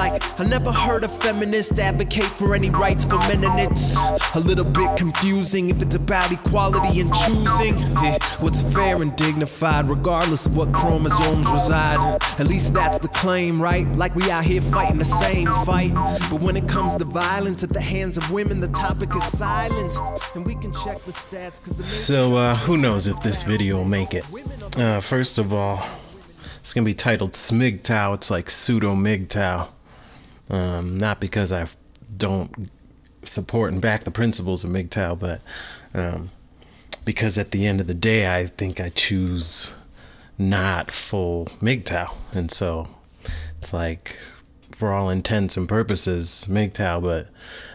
like I never heard a feminist advocate for any rights for men, and it's a little bit confusing if it's about equality and choosing what's fair and dignified regardless of what chromosomes reside. At least that's the claim, right? Like we out here fighting the same fight, but when it comes to violence at the hands of women, the topic is silenced, and we can check the stats. So who knows if this video will make it. First of all, it's gonna be titled SMGTOW. It's like pseudo MGTOW. Not because I don't support and back the principles of MGTOW, but because at the end of the day, I think I choose not full MGTOW, and so it's like, for all intents and purposes, MGTOW, but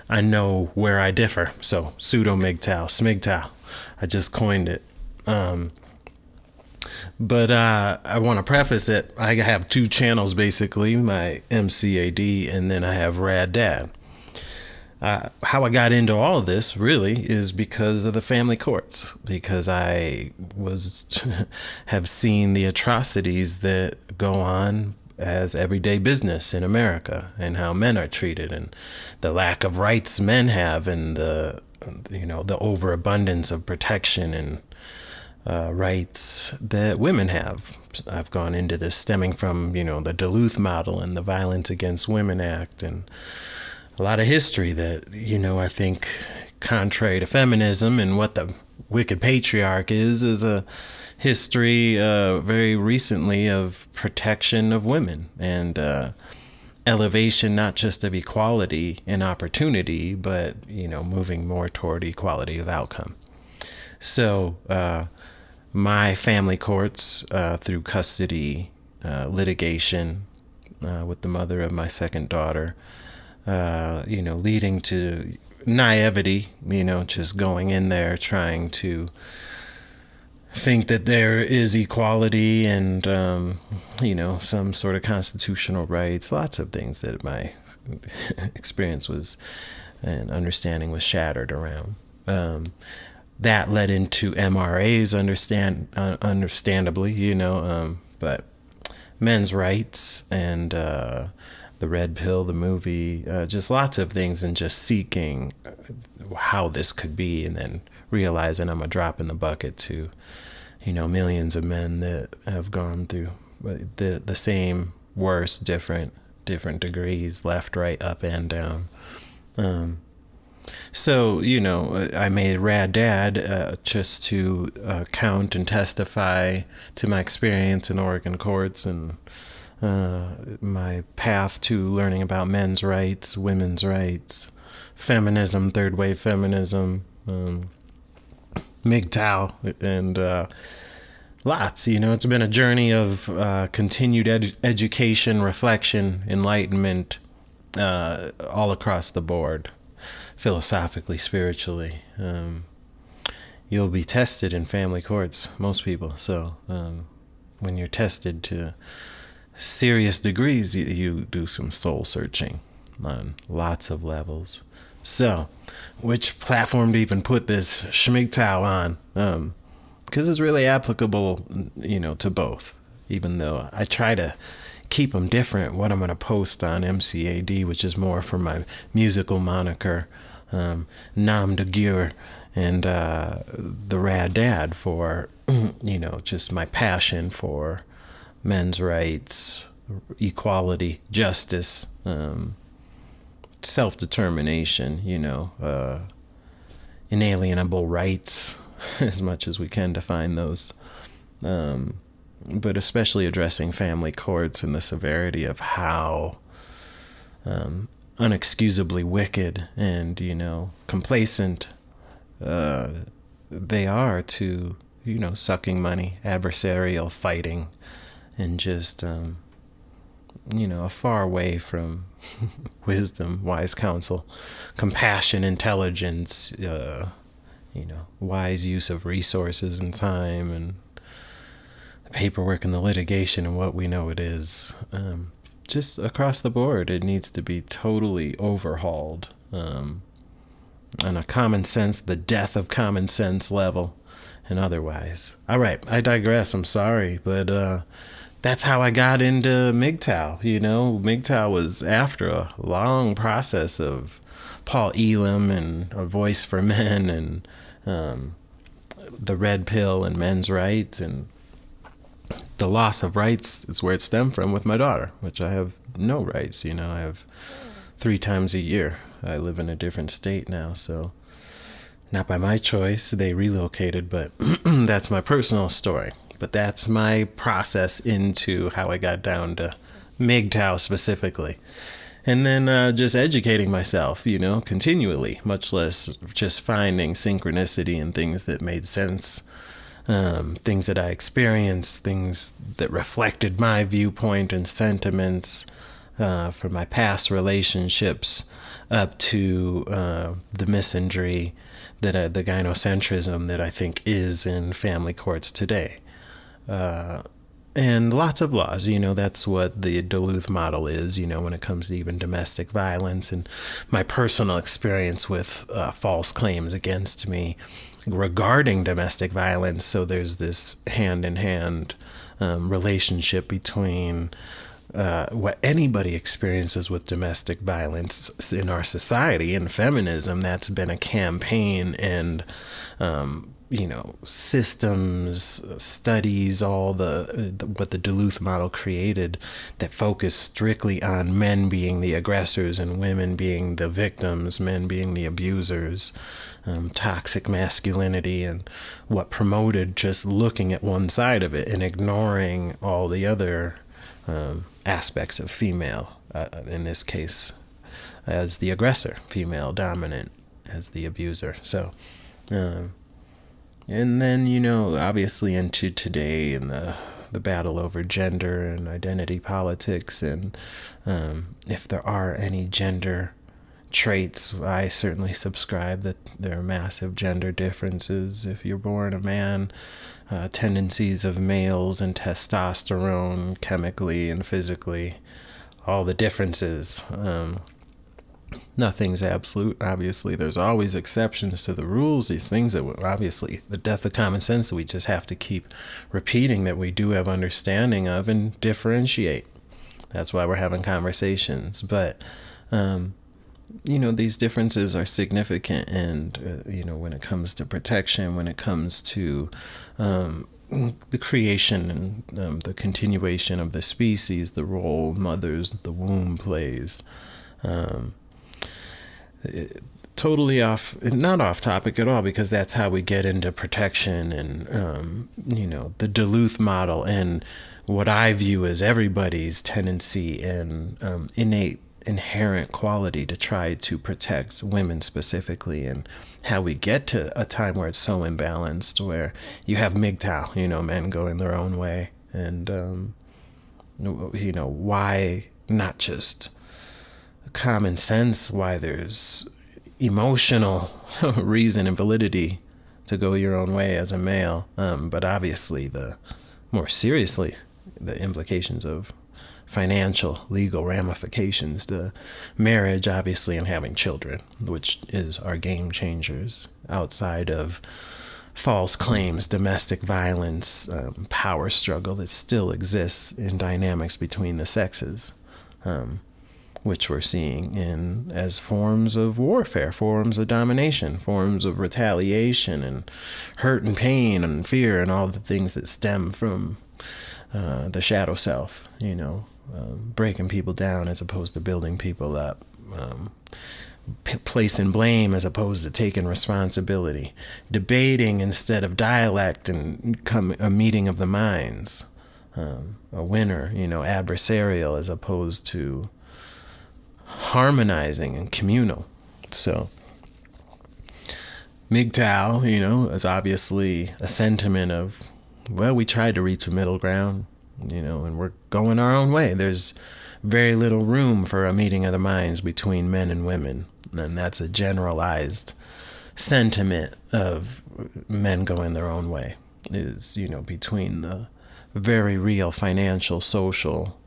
I know where I differ. So pseudo MGTOW, SMGTOW. I just coined it. But I want to preface it. I have two channels basically, my MCAD, and then I have Rad Dad. How I got into all of this really is because of the family courts, because I have seen the atrocities that go on as everyday business in America, and how men are treated, and the lack of rights men have, and the overabundance of protection and rights that women have. I've gone into this stemming from the Duluth model and the Violence Against Women Act, and a lot of history that I think, contrary to feminism and what the wicked patriarch is a history very recently of protection of women and elevation, not just of equality and opportunity, but moving more toward equality of outcome. So my family courts, through custody litigation with the mother of my second daughter, leading to naivety, just going in there trying to think that there is equality and, some sort of constitutional rights, lots of things that my experience was and understanding was shattered around. That led into MRAs, understandably, but men's rights and the Red Pill, the movie, just lots of things, and just seeking how this could be, and then realizing I'm a drop in the bucket to, millions of men that have gone through the same, worse, different degrees, left, right, up, and down. So, I made Rad Dad just to count and testify to my experience in Oregon courts and my path to learning about men's rights, women's rights, feminism, third wave feminism, MGTOW, and lots. It's been a journey of continued education, reflection, enlightenment, all across the board. Philosophically, spiritually, you'll be tested in family courts, most people. So when you're tested to serious degrees, you do some soul searching on lots of levels. So which platform to even put this SMGTOW on? Because it's really applicable, to both, even though I try to keep them different. What I'm going to post on MCAD, which is more for my musical moniker, Nam de Gure, and the Rad Dad for, just my passion for men's rights, equality, justice, self-determination, inalienable rights, as much as we can define those. But especially addressing family courts and the severity of how unexcusably wicked and, complacent they are to, sucking money, adversarial fighting, and just, far away from wisdom, wise counsel, compassion, intelligence, wise use of resources and time, and the paperwork and the litigation and what we know it is. Just across the board, it needs to be totally overhauled on a common sense, the death of common sense level, and otherwise. All right, I digress. I'm sorry, but that's how I got into MGTOW. MGTOW was after a long process of Paul Elam and A Voice for Men and the Red Pill and men's rights, and the loss of rights is where it stemmed from with my daughter, which I have no rights. I have 3 times a year. I live in a different state now, so not by my choice. They relocated, but that's my personal story. But that's my process into how I got down to MGTOW specifically. And then just educating myself, continually, much less just finding synchronicity in things that made sense, things that I experienced, things that reflected my viewpoint and sentiments from my past relationships up to the misandry, the gynocentrism that I think is in family courts today. And lots of laws, that's what the Duluth model is, when it comes to even domestic violence, and my personal experience with false claims against me regarding domestic violence. So there's this hand-in-hand relationship between what anybody experiences with domestic violence in our society and feminism. That's been a campaign and systems, studies, all what the Duluth model created that focused strictly on men being the aggressors and women being the victims, men being the abusers, toxic masculinity, and what promoted just looking at one side of it and ignoring all the other aspects of female, in this case as the aggressor, female dominant as the abuser. So and then, obviously into today and the battle over gender and identity politics, and if there are any gender traits, I certainly subscribe that there are massive gender differences. If you're born a man, tendencies of males and testosterone chemically and physically, all the differences. Nothing's absolute. Obviously, there's always exceptions to the rules. These things that obviously the death of common sense that we just have to keep repeating, that we do have understanding of and differentiate. That's why we're having conversations. But, these differences are significant. And, when it comes to protection, when it comes to the creation and the continuation of the species, the role mothers, the womb plays, totally not off topic at all, because that's how we get into protection and, the Duluth model and what I view as everybody's tendency and innate inherent quality to try to protect women specifically, and how we get to a time where it's so imbalanced, where you have MGTOW, men going their own way, and, why not just common sense, why there's emotional reason and validity to go your own way as a male, but obviously more seriously the implications of financial, legal ramifications to marriage, obviously, and having children, which is our game changers outside of false claims, domestic violence, power struggle that still exists in dynamics between the sexes, which we're seeing as forms of warfare, forms of domination, forms of retaliation and hurt and pain and fear and all the things that stem from the shadow self, breaking people down as opposed to building people up, placing blame as opposed to taking responsibility, debating instead of dialect and a meeting of the minds, a winner, adversarial as opposed to harmonizing and communal. So MGTOW, is obviously a sentiment of, well, we tried to reach a middle ground, and we're going our own way. There's very little room for a meeting of the minds between men and women. And that's a generalized sentiment of men going their own way, is, between the very real financial, social,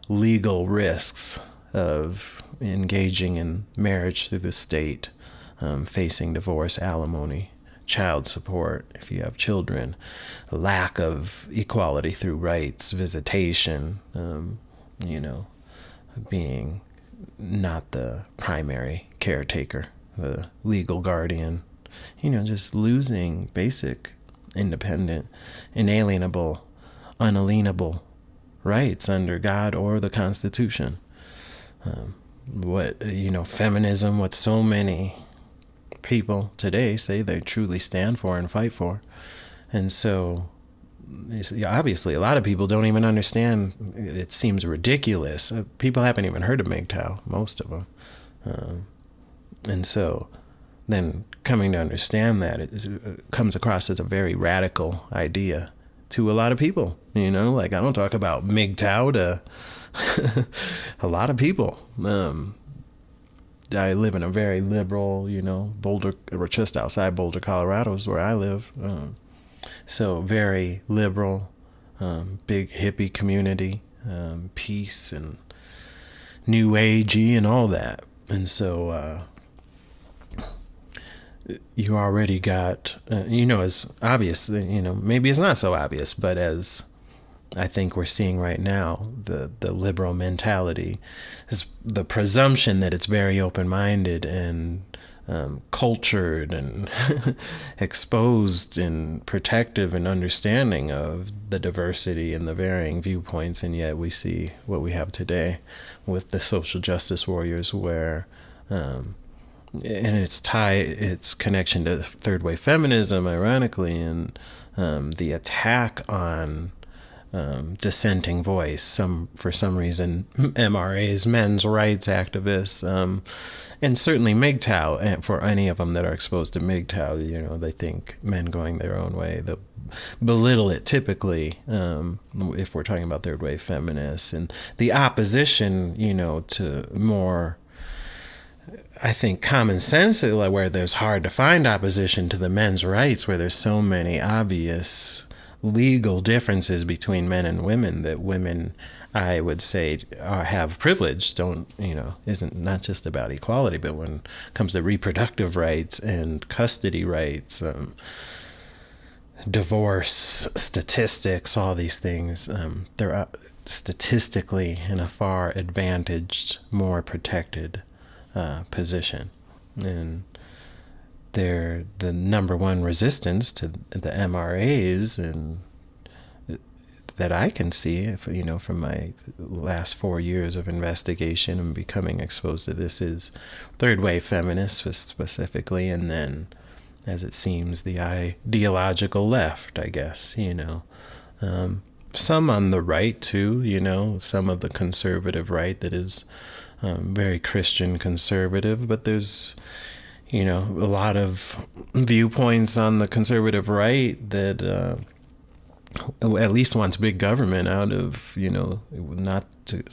legal risks of engaging in marriage through the state, facing divorce, alimony, child support if you have children, a lack of equality through rights, visitation, being not the primary caretaker, the legal guardian, just losing basic, independent, inalienable, unalienable rights under God or the Constitution. Feminism, what so many people today say they truly stand for and fight for. And so obviously a lot of people don't even understand. It seems ridiculous. People haven't even heard of MGTOW, most of them. And so then coming to understand that, it comes across as a very radical idea to a lot of people. Like I don't talk about MGTOW to a lot of people. I live in a very liberal, Boulder, or just outside Boulder, Colorado is where I live. So very liberal, big hippie community, peace and new agey and all that. And so you already got, as obvious, maybe it's not so obvious, but as I think we're seeing right now, the liberal mentality is the presumption that it's very open-minded and cultured and exposed and protective and understanding of the diversity and the varying viewpoints. And yet we see what we have today with the social justice warriors, where and its connection to third wave feminism, ironically, and the attack on dissenting voice, for some reason, MRAs, men's rights activists, and certainly MGTOW, and for any of them that are exposed to MGTOW, they think men going their own way. They belittle it typically, if we're talking about third wave feminists, and the opposition, to more, I think, common sense, where there's hard to find opposition to the men's rights, where there's so many obvious legal differences between men and women that women, I would say, have privilege. Isn't not just about equality, but when it comes to reproductive rights and custody rights, divorce statistics, all these things, they're statistically in a far advantaged, more protected position. And they're the number one resistance to the MRAs, and that I can see, from my last 4 years of investigation and becoming exposed to this, is third wave feminists specifically, and then, as it seems, the ideological left, I guess, some on the right too, some of the conservative right that is very Christian conservative, but there's a lot of viewpoints on the conservative right that at least wants big government out of, not to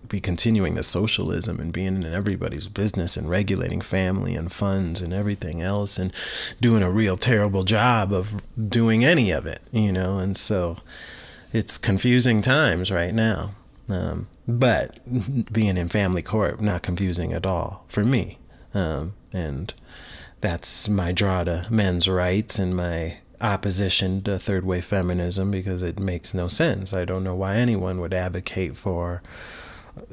be continuing the socialism and being in everybody's business and regulating family and funds and everything else, and doing a real terrible job of doing any of it, and so it's confusing times right now. But being in family court, not confusing at all for me. And that's my draw to men's rights and my opposition to third wave feminism, because it makes no sense. I don't know why anyone would advocate for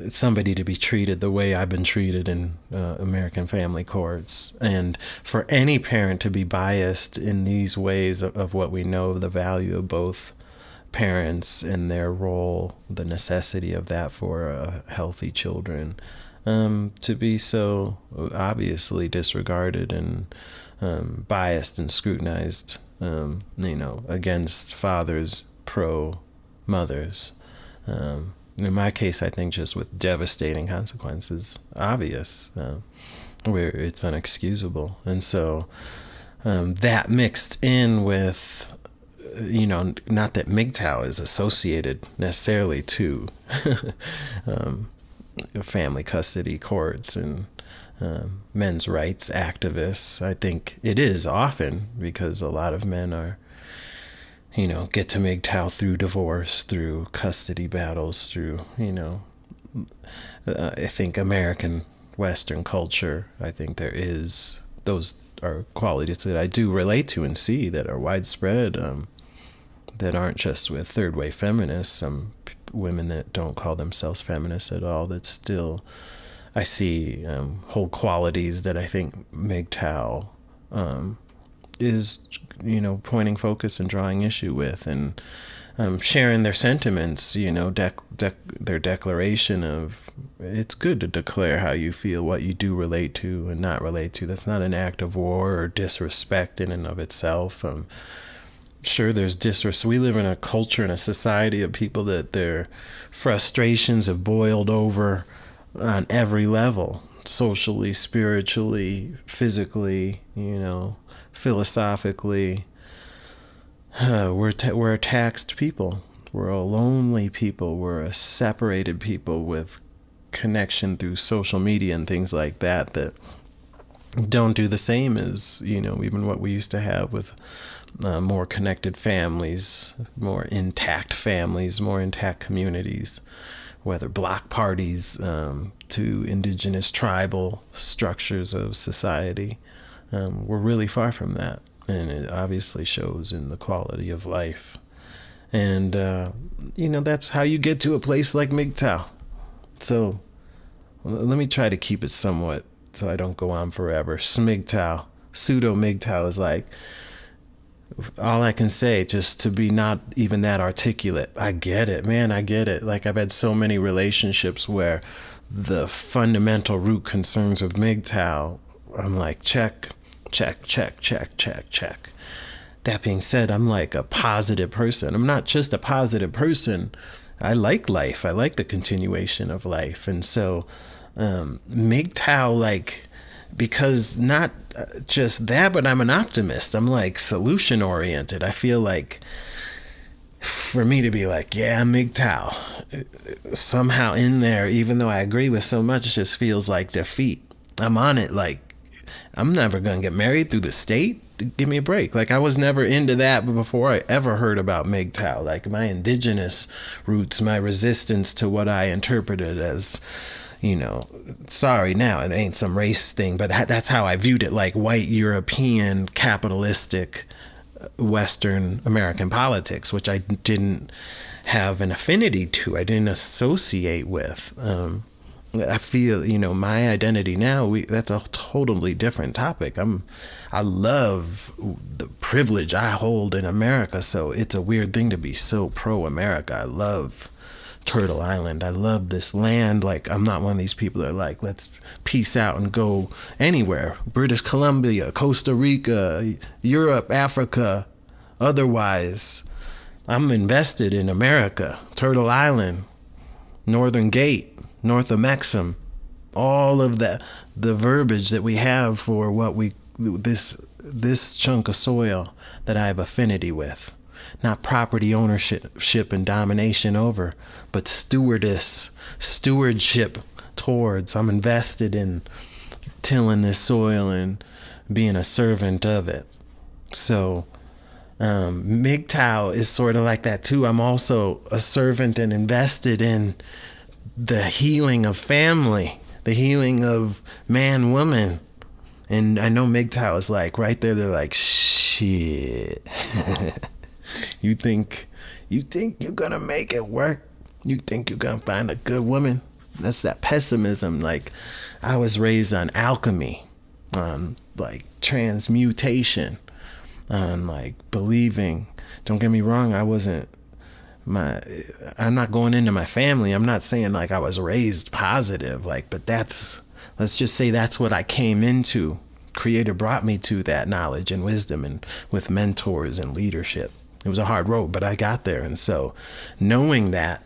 somebody to be treated the way I've been treated in American family courts, and for any parent to be biased in these ways of what we know of the value of both parents and their role, the necessity of that for healthy children, to be so obviously disregarded and biased and scrutinized, against fathers pro mothers. In my case, I think just with devastating consequences, obvious, where it's unexcusable. And so that mixed in with, not that MGTOW is associated necessarily to family custody courts and men's rights activists. I think it is often because a lot of men are, get to MGTOW through divorce, through custody battles, through, I think American Western culture. I think there is those are qualities that I do relate to and see that are widespread, that aren't just with third wave feminists, some women that don't call themselves feminists at all, that still I see whole qualities that I think MGTOW is, pointing focus and drawing issue with, and sharing their sentiments, their declaration of it's good to declare how you feel, what you do relate to and not relate to. That's not an act of war or disrespect in and of itself. Sure, there's disrespect. We live in a culture and a society of people that their frustrations have boiled over on every level, socially, spiritually, physically, philosophically. We're a taxed people. We're a lonely people. We're a separated people with connection through social media and things like that don't do the same as, even what we used to have with more connected families, more intact communities, whether block parties to indigenous tribal structures of society. We're really far from that. And it obviously shows in the quality of life. And, that's how you get to a place like MGTOW. So let me try to keep it somewhat so I don't go on forever. SMGTOW, pseudo MGTOW is like all I can say, just to be not even that articulate. I get it, man. I get it. Like, I've had so many relationships where the fundamental root concerns of MGTOW, I'm like, check. That being said, I'm like a positive person. I'm not just a positive person. I like life. I like the continuation of life. And so MGTOW, because not just that, but I'm an optimist. I'm like solution oriented. I feel like for me to be like, yeah, MGTOW, somehow in there, even though I agree with so much, it just feels like defeat. I'm on it I'm never going to get married through the state. Give me a break. I was never into that before I ever heard about MGTOW. My indigenous roots, my resistance to what I interpreted as, sorry now, it ain't some race thing, but that's how I viewed it, like white European capitalistic Western American politics, which I didn't have an affinity to. I didn't associate with. I feel, my identity now, that's a totally different topic. I love the privilege I hold in America, so it's a weird thing to be so pro-America. I love Turtle Island. I love this land. I'm not one of these people that are like, let's peace out and go anywhere. British Columbia, Costa Rica, Europe, Africa, otherwise. I'm invested in America, Turtle Island, Northern Gate, North of Mexham, all of the verbiage that we have for what this chunk of soil that I have affinity with. Not property ownership and domination over, but stewardship towards. I'm invested in tilling this soil and being a servant of it. So MGTOW is sort of like that too. I'm also a servant and invested in the healing of family, the healing of man, woman. And I know MGTOW is right there. They're like, shit. You think you're gonna make it work? You think you're gonna find a good woman? That's that pessimism. I was raised on alchemy, on transmutation, on believing. Don't get me wrong, I'm not going into my family. I'm not saying I was raised positive, but let's just say that's what I came into. Creator brought me to that knowledge and wisdom, and with mentors and leadership. It was a hard road, but I got there. And so knowing that,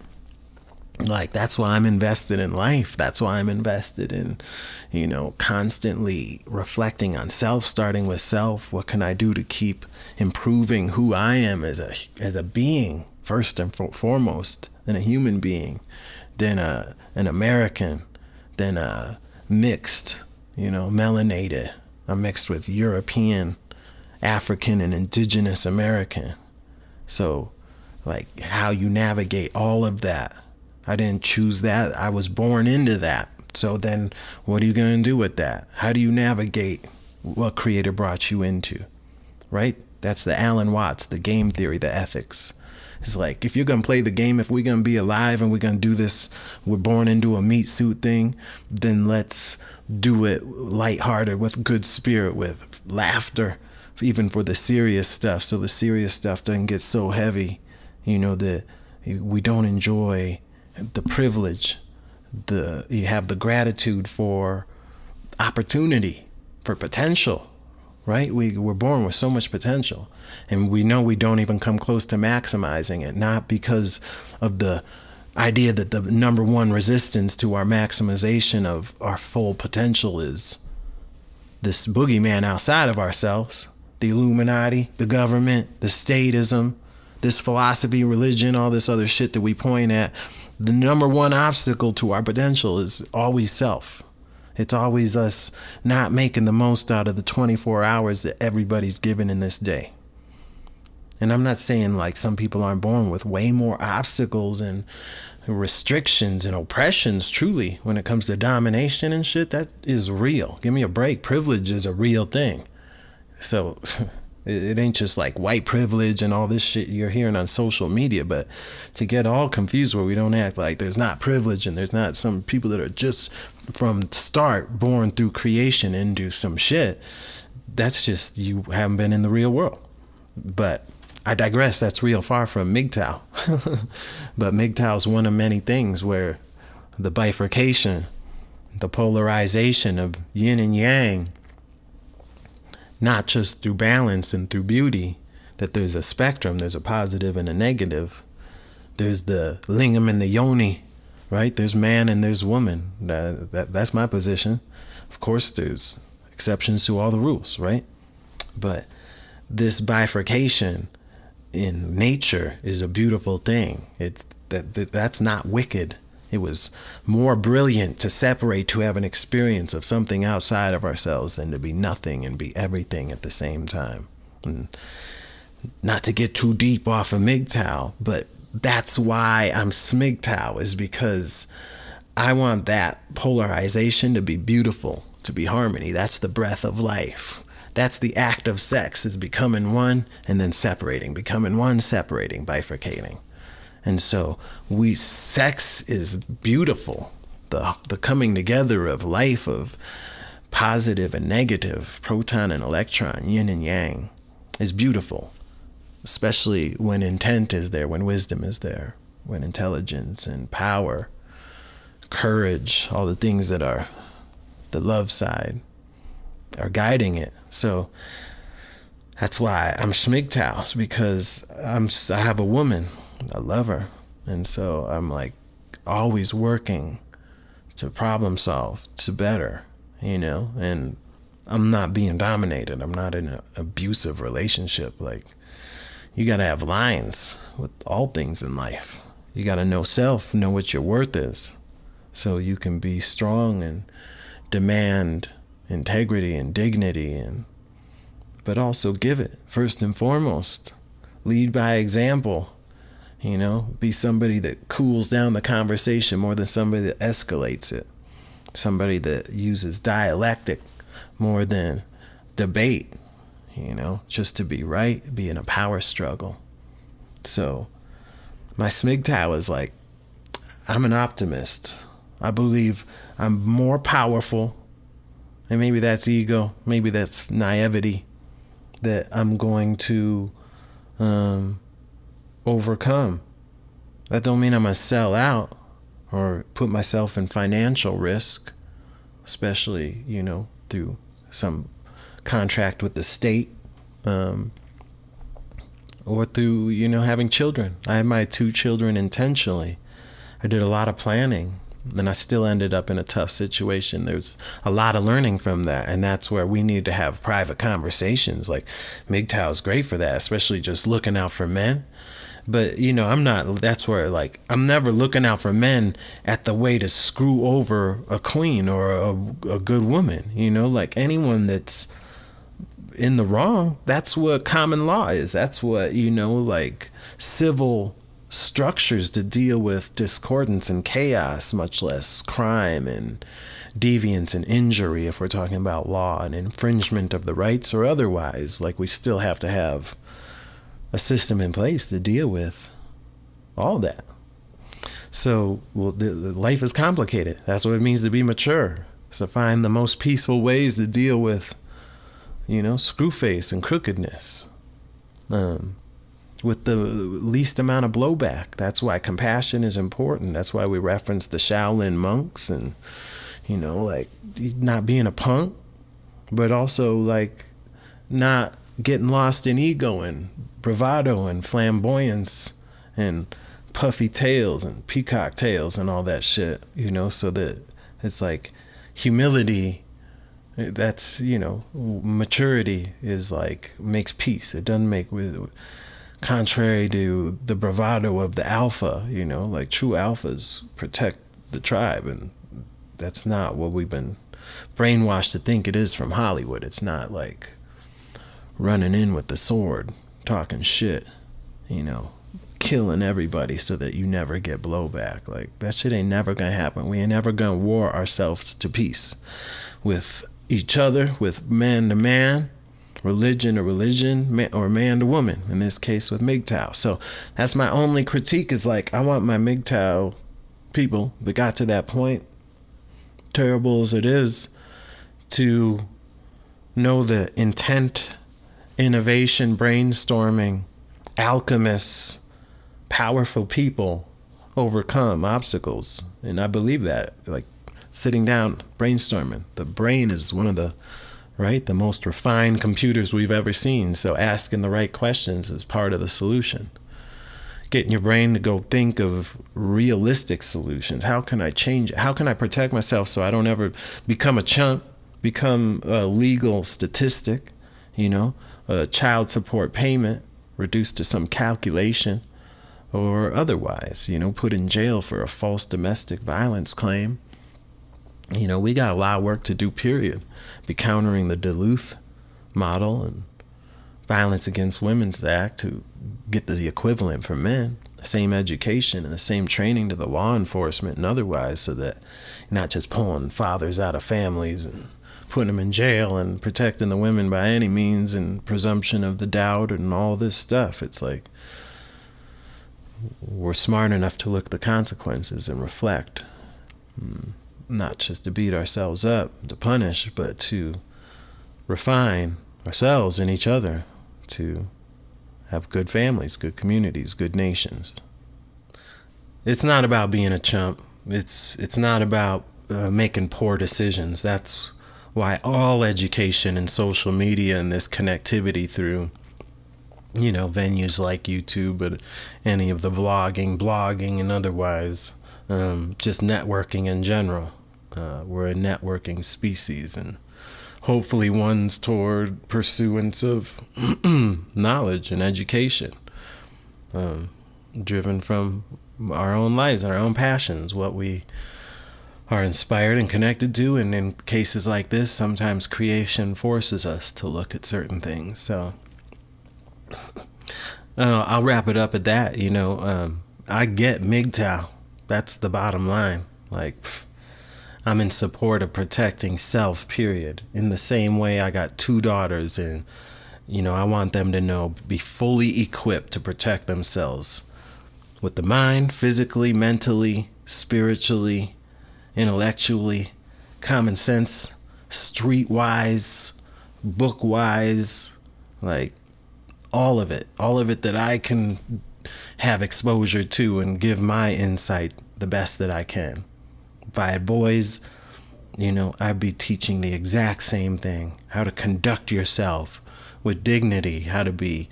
that's why I'm invested in life. That's why I'm invested in, constantly reflecting on self, starting with self. What can I do to keep improving who I am as a being, first and foremost, than a human being, then an American, then a mixed, melanated. I'm mixed with European, African, and indigenous American. So, how you navigate all of that. I didn't choose that. I was born into that. So then what are you going to do with that? How do you navigate what creator brought you into, right? That's the Alan Watts, the game theory, the ethics. It's like, if you're going to play the game, if we're going to be alive and we're going to do this, we're born into a meat suit thing, then let's do it lighthearted, with good spirit, with laughter, even for the serious stuff. So the serious stuff doesn't get so heavy, that we don't enjoy the privilege. You have the gratitude for opportunity, for potential, right? We're born with so much potential, and we know we don't even come close to maximizing it, not because of the idea that the number one resistance to our maximization of our full potential is this boogeyman outside of ourselves, the Illuminati, the government, the statism, this philosophy, religion, all this other shit that we point at. The number one obstacle to our potential is always self. It's always us not making the most out of the 24 hours that everybody's given in this day. And I'm not saying like some people aren't born with way more obstacles and restrictions and oppressions, truly, when it comes to domination and shit. That is real. Give me a break. Privilege is a real thing. So it ain't just like white privilege and all this shit you're hearing on social media. But to get all confused where we don't act like there's not privilege and there's not some people that are just from start born through creation into some shit, that's just, you haven't been in the real world. But I digress. That's real far from MGTOW. But MGTOW is one of many things where the bifurcation, the polarization of yin and yang, not just through balance and through beauty, that there's a spectrum, there's a positive and a negative. There's the lingam and the yoni, right? There's man and there's woman. That's my position. Of course, there's exceptions to all the rules, right? But this bifurcation in nature is a beautiful thing. That's not wicked. It was more brilliant to separate, to have an experience of something outside of ourselves than to be nothing and be everything at the same time. And not to get too deep off of MGTOW, but that's why I'm SMGTOW, is because I want that polarization to be beautiful, to be harmony. That's the breath of life. That's the act of sex, is becoming one and then separating, becoming one, separating, bifurcating. And so sex is beautiful. The coming together of life, of positive and negative, proton and electron, yin and yang, is beautiful. Especially when intent is there, when wisdom is there, when intelligence and power, courage, all the things that are the love side are guiding it. So that's why I'm SMGTOW, because I have a woman. I love her. And so I'm like always working to problem solve, to better, and I'm not being dominated. I'm not in an abusive relationship. Like, you got to have lines with all things in life. You got to know self, know what your worth is, so you can be strong and demand integrity and dignity, but also give it first and foremost. Lead by example. Be somebody that cools down the conversation more than somebody that escalates it. Somebody that uses dialectic more than debate, just to be right, be in a power struggle. So my SMGTOW is like, I'm an optimist. I believe I'm more powerful, and maybe that's ego, maybe that's naivety, that I'm going to overcome. That don't mean I'm gonna sell out or put myself in financial risk, especially, through some contract with the state, or through, having children. I had my 2 children intentionally. I did a lot of planning, and I still ended up in a tough situation. There's a lot of learning from that, and that's where we need to have private conversations. Like, MGTOW is great for that, especially just looking out for men. But, that's where, like, I'm never looking out for men at the way to screw over a queen or a good woman, like anyone that's in the wrong. That's what common law is. That's what, like, civil structures to deal with discordance and chaos, much less crime and deviance and injury, if we're talking about law and infringement of the rights or otherwise. Like, we still have to have a system in place to deal with all that. So life is complicated. That's what it means to be mature. So find the most peaceful ways to deal with, screwface and crookedness, with the least amount of blowback. That's why compassion is important. That's why we reference the Shaolin monks and, like, not being a punk, but also like not getting lost in ego and bravado and flamboyance and puffy tails and peacock tails and all that shit, so that it's like humility, that's, maturity is like, makes peace. It doesn't make, contrary to the bravado of the alpha, like true alphas protect the tribe, and that's not what we've been brainwashed to think it is from Hollywood. It's not like running in with the sword, talking shit, killing everybody so that you never get blowback. Like, that shit ain't never gonna happen. We ain't never gonna war ourselves to peace with each other, with man to man, religion to religion, or man to woman, in this case with MGTOW. So that's my only critique, is like, I want my MGTOW people that got to that point, terrible as it is, to know the intent, innovation, brainstorming, alchemists, powerful people overcome obstacles. And I believe that, like, sitting down, brainstorming. The brain is one of the most refined computers we've ever seen. So asking the right questions is part of the solution. Getting your brain to go think of realistic solutions. How can I change it? How can I protect myself so I don't ever become a chump, become a legal statistic, a child support payment reduced to some calculation, or otherwise, put in jail for a false domestic violence claim. We got a lot of work to do, period. Be countering the Duluth model and Violence Against Women's Act to get the equivalent for men, the same education and the same training to the law enforcement and otherwise, so that you're not just pulling fathers out of families and putting them in jail and protecting the women by any means and presumption of the doubt and all this stuff. It's like, we're smart enough to look at the consequences and reflect. Not just to beat ourselves up, to punish, but to refine ourselves and each other to have good families, good communities, good nations. It's not about being a chump. It's not about making poor decisions. That's why all education and social media and this connectivity through, venues like YouTube, but any of the vlogging, blogging, and otherwise, just networking in general. We're a networking species, and hopefully one's toward pursuance of knowledge and education, driven from our own lives, our own passions, what we are inspired and connected to. And in cases like this, sometimes creation forces us to look at certain things. So I'll wrap it up at that. I get MGTOW. That's the bottom line. Like, I'm in support of protecting self, period. In the same way, I got 2 daughters, and, I want them to be fully equipped to protect themselves with the mind, physically, mentally, spiritually, intellectually, common sense, streetwise, book-wise, like all of it that I can have exposure to and give my insight the best that I can. If I had boys, I'd be teaching the exact same thing: how to conduct yourself with dignity, how to be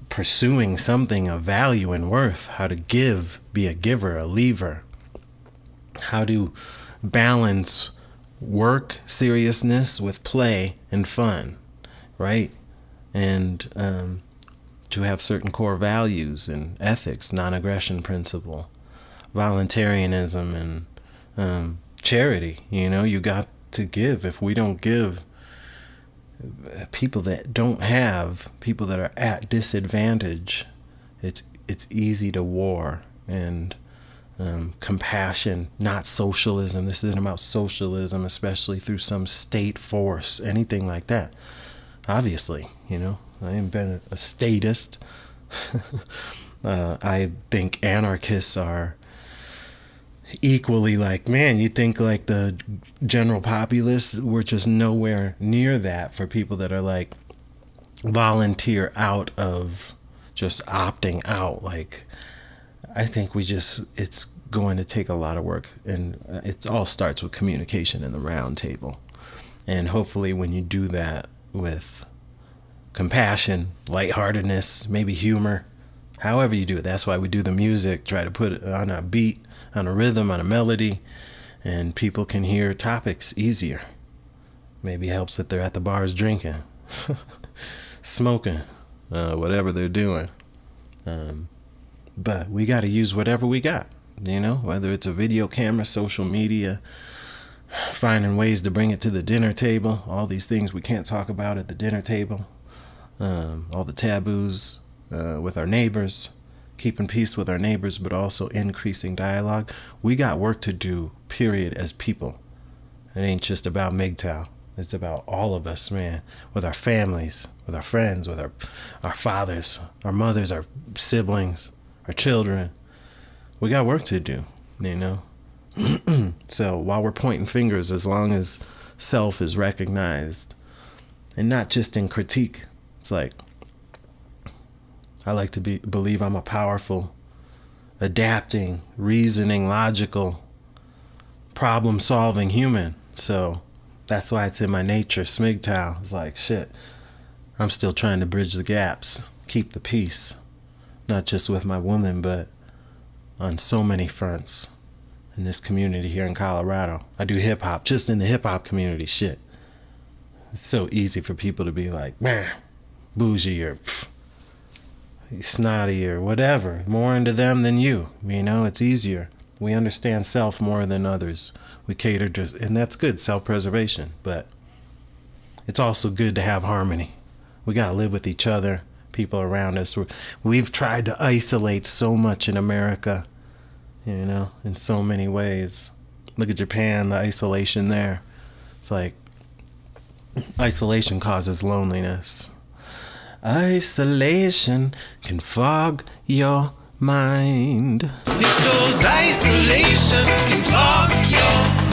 pursuing something of value and worth, how to give, be a giver, a leaver, how to balance work, seriousness with play and fun, right? And to have certain core values and ethics, non-aggression principle, voluntarism, and charity. You got to give. If we don't give, people that don't have, people that are at disadvantage, it's it's easy to war and compassion, not socialism. This isn't about socialism, especially through some state force, anything like that. Obviously, you know, I ain't been a statist. I think anarchists are equally like, man, you think like the general populace, we're just nowhere near that for people that are like volunteer out of just opting out. Like, I think it's going to take a lot of work, and it all starts with communication in the round table. And hopefully when you do that with compassion, lightheartedness, maybe humor, however you do it, that's why we do the music, try to put it on a beat, on a rhythm, on a melody, and people can hear topics easier. Maybe it helps that they're at the bars drinking, smoking, whatever they're doing. But we got to use whatever we got, you know, whether it's a video camera, social media, finding ways to bring it to the dinner table, all these things we can't talk about at the dinner table, all the taboos with our neighbors, keeping peace with our neighbors, but also increasing dialogue. We got work to do, period, as people. It ain't just about MGTOW. It's about all of us, man, with our families, with our friends, with our fathers, our mothers, our siblings, our children. We got work to do, you know? So while we're pointing fingers, as long as self is recognized, and not just in critique, it's like, I like to believe I'm a powerful, adapting, reasoning, logical, problem-solving human. So that's why it's in my nature. SMGTOW is like, shit, I'm still trying to bridge the gaps, keep the peace, not just with my woman, but on so many fronts in this community here in Colorado. I do hip-hop, just in the hip-hop community, shit. It's so easy for people to be like, man, bougie or snotty or whatever, more into them than you. You know, it's easier. We understand self more than others. We cater to, and that's good, self-preservation. But it's also good to have harmony. We got to live with each other, people around us. We've tried to isolate so much in America, you know, in so many ways. Look at Japan, the isolation there. It's like, isolation causes loneliness. Isolation can fog your mind. Because isolation can fog your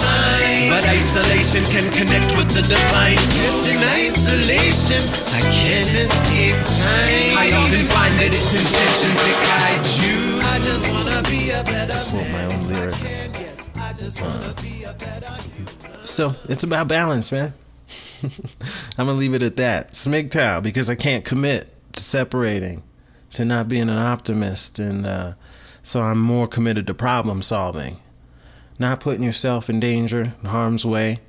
mind, but isolation can connect with the divine. Yes, in isolation I can't escape time. I often find that it's intentions that guide you. I just wanna be a better Quote my own lyrics. I just wanna be a better human. So it's about balance, man. I'm gonna leave it at that. SMGTOW, because I can't commit to separating, to not being an optimist, and so I'm more committed to problem solving, not putting yourself in danger, in harm's way,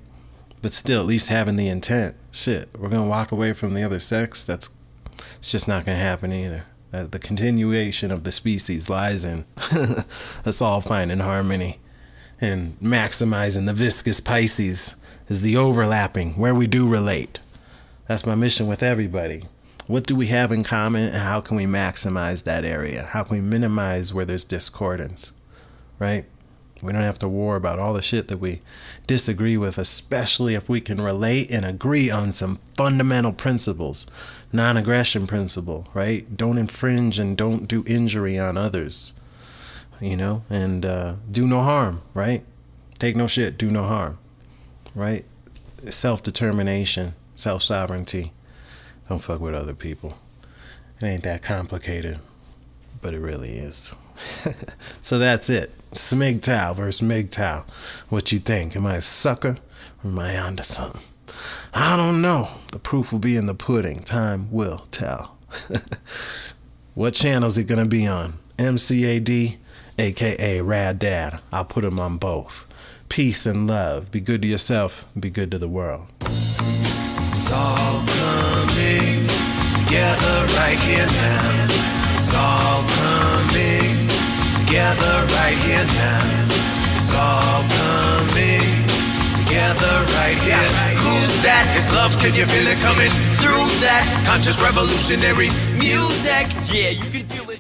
but still at least having the intent. Shit, we're gonna walk away from the other sex. It's just not gonna happen either. The continuation of the species lies in us all finding harmony and maximizing the viscous Pisces is the overlapping where we do relate. That's my mission with everybody. What do we have in common, and how can we maximize that area? How can we minimize where there's discordance, right? We don't have to war about all the shit that we disagree with, especially if we can relate and agree on some fundamental principles. Non-aggression principle, right? Don't infringe and don't do injury on others, you know? And do no harm, right? Take no shit, do no harm, right? Self-determination, self-sovereignty. Don't fuck with other people. It ain't that complicated, but it really is. So that's it. SMGTOW versus MGTOW. What you think? Am I a sucker or am I onto something? I don't know. The proof will be in the pudding. Time will tell. What channel is it going to be on? MCAD, aka Rad Dad. I'll put them on both. Peace and love. Be good to yourself. Be good to the world. It's all coming together right here now. It's all coming together right here now. It's all coming together right here. Who's that? It's love. Can you feel it coming through that? Conscious revolutionary music. Yeah, you can feel it.